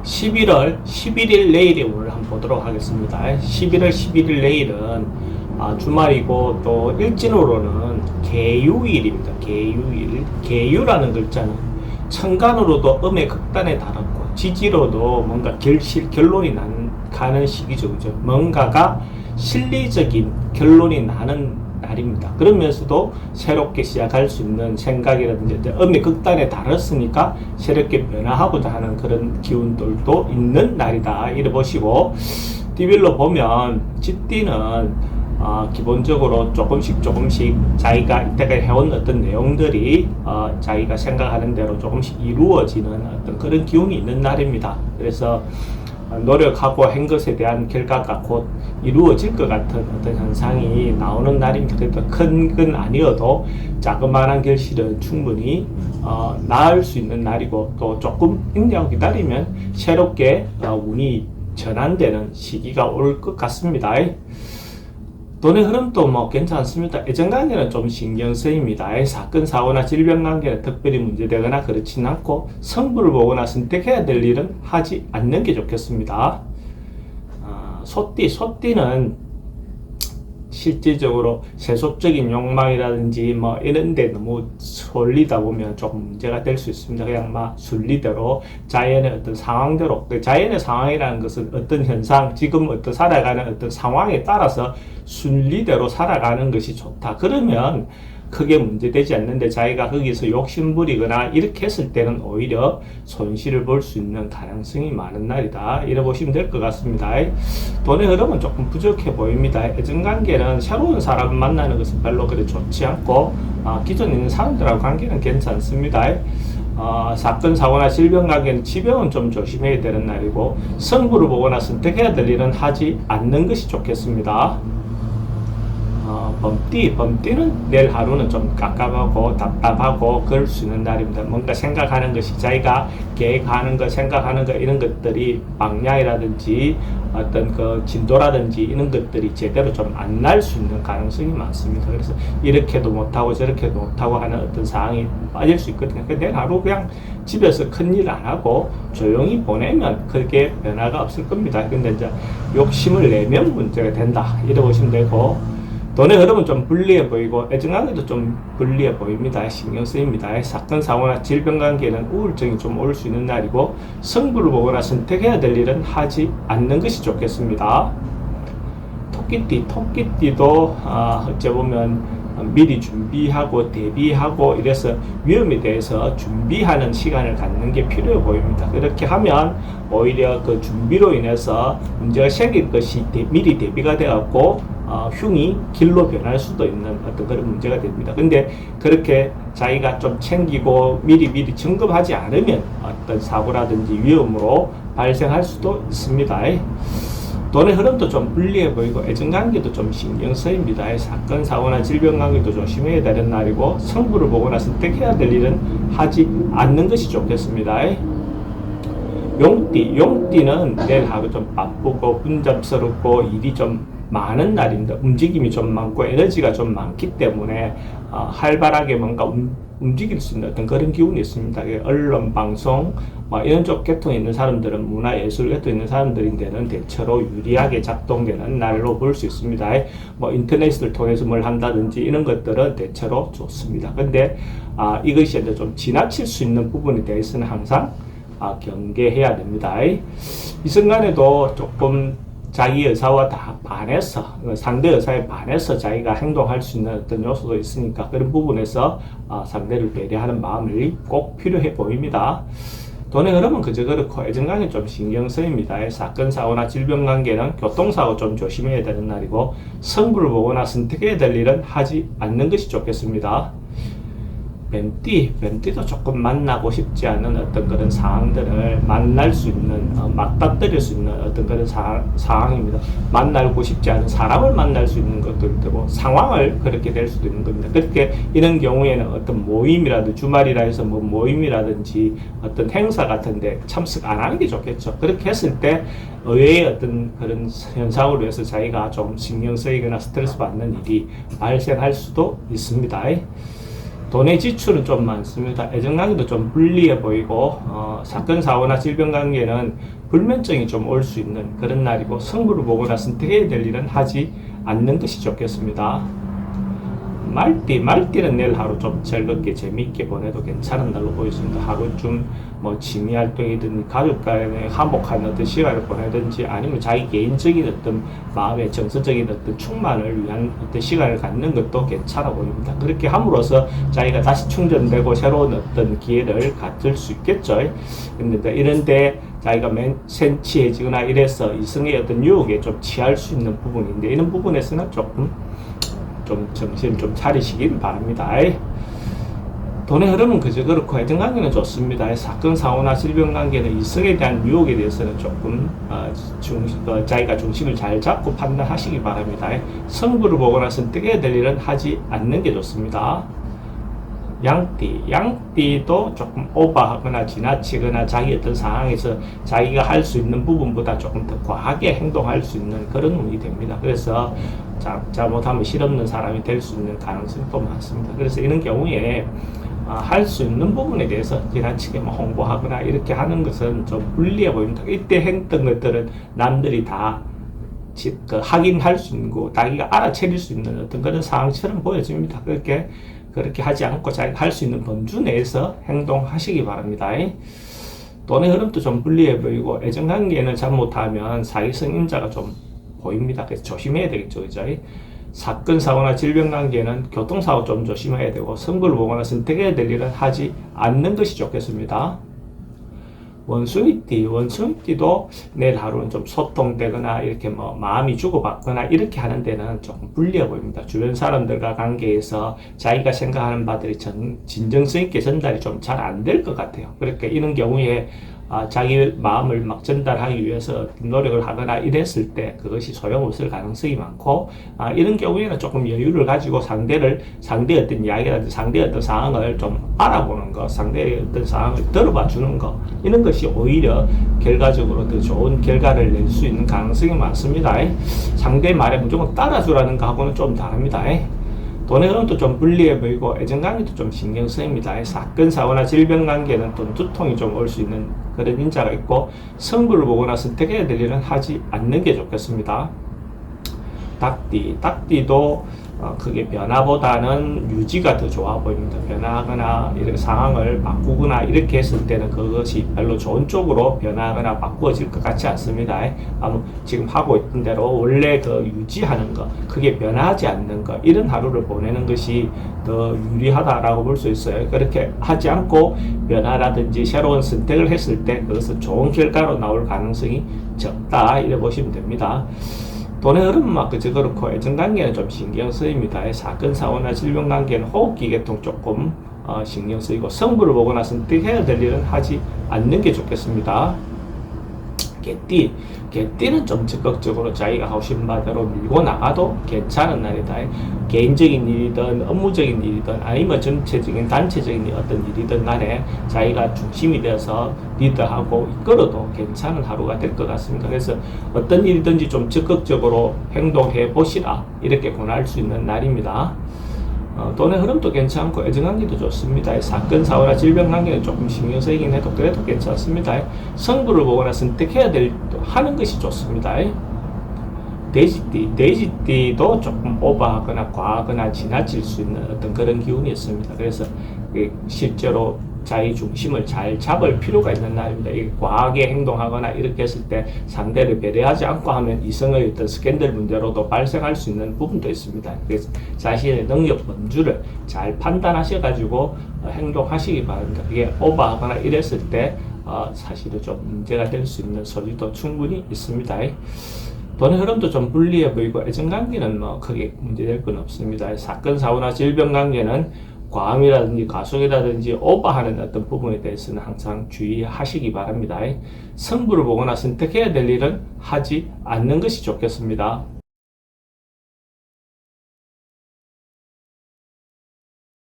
11월 11일 내일이 오늘 한번 보도록 하겠습니다. 11월 11일 내일은 주말이고 또 일진으로는 개유일입니다. 개유일. 개유라는 글자는 천간으로도 음의 극단에 달았고 지지로도 뭔가 결론이 가는 시기죠. 그죠? 뭔가가 실리적인 결론이 나는 날입니다. 그러면서도 새롭게 시작할 수 있는 생각이라든지 음의 극단에 달았으니까 새롭게 변화하고자 하는 그런 기운들도 있는 날이다. 이래 보시고 띠별로 보면 쥐띠는 기본적으로 조금씩 자기가 이때까지 해온 어떤 내용들이 자기가 생각하는 대로 조금씩 이루어지는 어떤 그런 기운이 있는 날입니다. 그래서 노력하고 한 것에 대한 결과가 곧 이루어질 것 같은 어떤 현상이 나오는 날입니다. 그래도 큰 건 아니어도 자그마한 결실은 충분히 나을 수 있는 날이고 또 조금 인내하고 기다리면 새롭게 운이 전환되는 시기가 올 것 같습니다. 돈의 흐름도 뭐 괜찮습니다. 애정관계는 좀 신경 쓰입니다. 사건, 사고나 질병 관계는 특별히 문제되거나 그렇진 않고 성부를 보거나 선택해야 될 일은 하지 않는 게 좋겠습니다. 소띠는 실질적으로 세속적인 욕망이라든지 뭐 이런데 너무 쏠리다 보면 조금 문제가 될 수 있습니다. 그냥 막 순리대로 자연의 어떤 상황대로, 자연의 상황이라는 것은 어떤 현상, 지금 어떤 살아가는 어떤 상황에 따라서 순리대로 살아가는 것이 좋다. 그러면 크게 문제되지 않는데 자기가 거기서 욕심부리거나 이렇게 했을 때는 오히려 손실을 볼 수 있는 가능성이 많은 날이다. 이래 보시면 될 것 같습니다. 돈의 흐름은 조금 부족해 보입니다. 애정관계는 새로운 사람 만나는 것은 별로 그리 좋지 않고 기존에 있는 사람들하고 관계는 괜찮습니다. 사건, 사고나 질병 관계는 지병은 좀 조심해야 되는 날이고 성부를 보거나 선택해야 될 일은 하지 않는 것이 좋겠습니다. 범띠는 내일 하루는 좀 깝깝하고 답답하고 그럴 수 있는 날입니다. 뭔가 생각하는 것이 자기가 계획하는 것, 생각하는 것 이런 것들이 방향이라든지 어떤 그 진도라든지 이런 것들이 제대로 좀 안 날 수 있는 가능성이 많습니다. 그래서 이렇게도 못하고 저렇게도 못하고 하는 어떤 상황이 빠질 수 있거든요. 내일 하루 그냥 집에서 큰일 안 하고 조용히 보내면 크게 변화가 없을 겁니다. 근데 이제 욕심을 내면 문제가 된다. 이래 보시면 되고 돈의 흐름은 좀 불리해 보이고 애정관계도 좀 불리해 보입니다. 신경 쓰입니다. 사건, 사고나 질병 관계는 우울증이 좀 올 수 있는 날이고 성부를 보거나 선택해야 될 일은 하지 않는 것이 좋겠습니다. 토끼띠도 어째 보면 미리 준비하고 대비하고 이래서 위험에 대해서 준비하는 시간을 갖는 게 필요해 보입니다. 그렇게 하면 오히려 그 준비로 인해서 문제가 생길 것이 미리 대비가 되었고 흉이 길로 변할 수도 있는 어떤 그런 문제가 됩니다. 근데 그렇게 자기가 좀 챙기고 미리 점검하지 않으면 어떤 사고라든지 위험으로 발생할 수도 있습니다. 돈의 흐름도 좀 불리해 보이고 애정관계도 좀 신경 쓰입니다. 사건, 사고나 질병 관계도 조심해야 되는 날이고 성부를 보거나 선택해야 될 일은 하지 않는 것이 좋겠습니다. 용띠는 내일 하루 좀 바쁘고 분잡스럽고 일이 좀 많은 날입니다. 움직임이 좀 많고 에너지가 좀 많기 때문에 활발하게 뭔가 움직일 수 있는 어떤 그런 기운이 있습니다. 언론, 방송 이런 쪽 계통에 있는 사람들은 문화예술 계통에 있는 사람들인데는 대체로 유리하게 작동되는 날로 볼 수 있습니다. 인터넷을 통해서 뭘 한다든지 이런 것들은 대체로 좋습니다. 근데 이것이 이제 좀 지나칠 수 있는 부분에 대해서는 항상 경계해야 됩니다. 이 순간에도 조금 자기 의사와 다 반해서 상대 의사에 반해서 자기가 행동할 수 있는 어떤 요소도 있으니까 그런 부분에서 상대를 배려하는 마음이 꼭 필요해 보입니다. 돈의 흐름은 그저 그렇고 애정관계 좀 신경 쓰입니다. 사건, 사고나 질병 관계는 교통사고 좀 조심해야 되는 날이고 성부를 보거나 선택해야 될 일은 하지 않는 것이 좋겠습니다. 뱀띠도 조금 만나고 싶지 않은 어떤 그런 상황들을 만날 수 있는, 맞닥뜨릴 수 있는 어떤 그런 상황입니다. 만나고 싶지 않은 사람을 만날 수 있는 것도 되고, 상황을 그렇게 될 수도 있는 겁니다. 그렇게 이런 경우에는 어떤 모임이라든지, 주말이라 해서 뭐 모임이라든지 어떤 행사 같은데 참석 안 하는 게 좋겠죠. 그렇게 했을 때 의외의 어떤 그런 현상으로 해서 자기가 좀 신경 쓰이거나 스트레스 받는 일이 발생할 수도 있습니다. 돈의 지출은 좀 많습니다. 애정관계도 좀 불리해 보이고 사건 사고나 질병 관계는 불면증이 좀 올 수 있는 그런 날이고 승부를 보거나 선택해야 될 일은 하지 않는 것이 좋겠습니다. 말띠는 내일 하루 좀 즐겁게 재미있게 보내도 괜찮은 날로 보였습니다. 하루쯤 뭐 취미 활동이든 가족 간에 화목한 어떤 시간을 보내든지 아니면 자기 개인적인 어떤 마음의 정서적인 어떤 충만을 위한 어떤 시간을 갖는 것도 괜찮아 보입니다. 그렇게 함으로써 자기가 다시 충전되고 새로운 어떤 기회를 갖을 수 있겠죠. 근데 이런데 자기가 센치해지거나 이래서 이성의 어떤 유혹에 좀 취할 수 있는 부분인데 이런 부분에서는 조금 좀 정신 좀 차리시길 바랍니다. 돈의 흐름은 그저 그렇고 애정관계는 좋습니다. 사건 사고나 질병 관계는 이성에 대한 유혹에 대해서는 조금 자기가 중심을 잘 잡고 판단하시기 바랍니다. 승부를 보거나 선택해야 될 일은 하지 않는 게 좋습니다. 양띠도 조금 오버하거나 지나치거나 자기 어떤 상황에서 자기가 할 수 있는 부분보다 조금 더 과하게 행동할 수 있는 그런 운이 됩니다. 그래서 잘못하면 실없는 사람이 될 수 있는 가능성이 또 많습니다. 그래서 이런 경우에 할 수 있는 부분에 대해서 지나치게 홍보하거나 이렇게 하는 것은 좀 불리해 보입니다. 이때 했던 것들은 남들이 다 하긴 할 수 있는 거, 자기가 알아차릴 수 있는 어떤 그런 상황처럼 보여집니다. 그렇게 하지 않고 자기가 할 수 있는 범주 내에서 행동하시기 바랍니다. 돈의 흐름도 좀 불리해 보이고 애정관계는 잘못하면 사기성 임자가 좀 보입니다. 그래서 조심해야 되겠죠. 그죠? 사건, 사고나 질병 관계는 교통사고 좀 조심해야 되고 승부를 보거나 선택해야 될 일은 하지 않는 것이 좋겠습니다. 원숭이띠도 내일 하루는 좀 소통되거나 이렇게 마음이 주고받거나 이렇게 하는 데는 조금 불리해 보입니다. 주변 사람들과 관계에서 자기가 생각하는 바들이 진정성 있게 전달이 좀 잘 안 될 것 같아요. 그러니까 이런 경우에 자기 마음을 막 전달하기 위해서 노력을 하거나 이랬을 때 그것이 소용없을 가능성이 많고 이런 경우에는 조금 여유를 가지고 상대의 어떤 이야기라든지 상대의 어떤 상황을 좀 알아보는 것, 상대의 어떤 상황을 들어봐 주는 것 이런 것이 오히려 결과적으로 더 좋은 결과를 낼 수 있는 가능성이 많습니다. 상대 말에 무조건 따라주라는 거하고는 좀 다릅니다. 돈의 흐름도 좀 불리해 보이고 애정관계도 좀 신경 쓰입니다. 사건, 사고나 질병 관계는 돈 두통이 좀 올 수 있는 그런 인자가 있고 승부를 보거나 선택해야 될 일은 하지 않는 게 좋겠습니다. 닭띠도 크게 변화보다는 유지가 더 좋아 보입니다. 변화하거나 이렇게 상황을 바꾸거나 이렇게 했을 때는 그것이 별로 좋은 쪽으로 변화하거나 바꾸어질 것 같지 않습니다. 지금 하고 있던 대로 원래 유지하는 거, 크게 변화하지 않는 거 이런 하루를 보내는 것이 더 유리하다라고 볼 수 있어요. 그렇게 하지 않고 변화라든지 새로운 선택을 했을 때 그것은 좋은 결과로 나올 가능성이 적다 이렇게 보시면 됩니다. 돈의 흐름은 그저 그렇고 애정관계는 좀 신경 쓰입니다. 사건, 사고나 질병 관계는 호흡기 계통 조금 신경 쓰이고 승부를 보거나 선택해야 될 일은 하지 않는 게 좋겠습니다. 개띠는 좀 적극적으로 자기가 하고 싶은 바대로 밀고 나가도 괜찮은 날이다. 개인적인 일이든 업무적인 일이든 아니면 전체적인 단체적인 어떤 일이든 간에 자기가 중심이 되어서 리드하고 이끌어도 괜찮은 하루가 될 것 같습니다. 그래서 어떤 일이든지 좀 적극적으로 행동해 보시라 이렇게 권할 수 있는 날입니다. 돈의 흐름도 괜찮고 애정관계도 좋습니다. 사건, 사고나 질병 관계는 조금 신경 쓰이긴 해도 그래도 괜찮습니다. 승부를 보거나 선택해야 하는 것이 좋습니다. 돼지띠도 조금 오버하거나 과하거나 지나칠 수 있는 어떤 그런 기운이 있습니다. 그래서 실제로 자기 중심을 잘 잡을 필요가 있는 날입니다. 이게 과하게 행동하거나 이렇게 했을 때 상대를 배려하지 않고 하면 이성의 어떤 스캔들 문제로도 발생할 수 있는 부분도 있습니다. 그래서 자신의 능력 범주를 잘 판단하셔가지고 행동하시기 바랍니다. 이게 오버하거나 이랬을 때 사실은 좀 문제가 될 수 있는 소지도 충분히 있습니다. 돈의 흐름도 좀 불리해 보이고 애정관계는 크게 문제될 건 없습니다. 사건, 사고나 질병 관계는 과음이라든지 과속이라든지 오버하는 어떤 부분에 대해서는 항상 주의하시기 바랍니다. 승부를 보거나 선택해야 될 일은 하지 않는 것이 좋겠습니다.